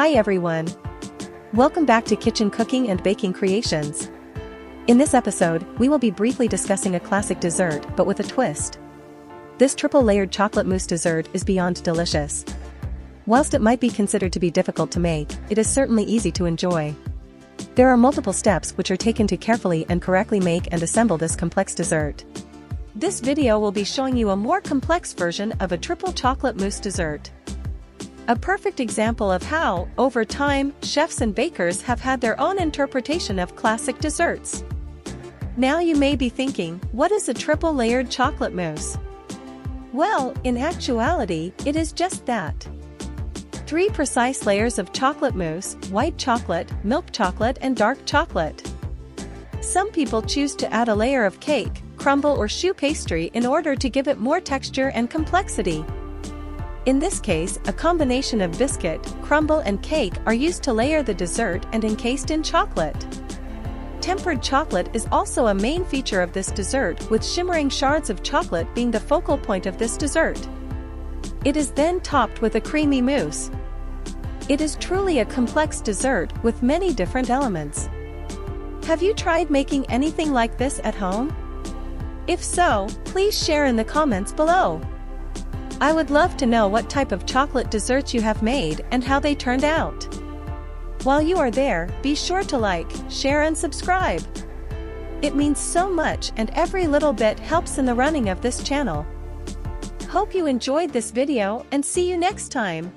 Hi everyone! Welcome back to Kitchen Cooking and Baking Creations. In this episode, we will be briefly discussing a classic dessert but with a twist. This triple-layered chocolate mousse dessert is beyond delicious. Whilst it might be considered to be difficult to make, it is certainly easy to enjoy. There are multiple steps which are taken to carefully and correctly make and assemble this complex dessert. This video will be showing you a more complex version of a triple chocolate mousse dessert. A perfect example of how, over time, chefs and bakers have had their own interpretation of classic desserts. Now you may be thinking, what is a triple-layered chocolate mousse? Well, in actuality, it is just that. 3 precise layers of chocolate mousse: white chocolate, milk chocolate, and dark chocolate. Some people choose to add a layer of cake, crumble or choux pastry in order to give it more texture and complexity. In this case, a combination of biscuit, crumble and cake are used to layer the dessert and encased in chocolate. Tempered chocolate is also a main feature of this dessert, with shimmering shards of chocolate being the focal point of this dessert. It is then topped with a creamy mousse. It is truly a complex dessert with many different elements. Have you tried making anything like this at home? If so, please share in the comments below. I would love to know what type of chocolate desserts you have made and how they turned out. While you are there, be sure to like, share and subscribe. It means so much and every little bit helps in the running of this channel. Hope you enjoyed this video and see you next time.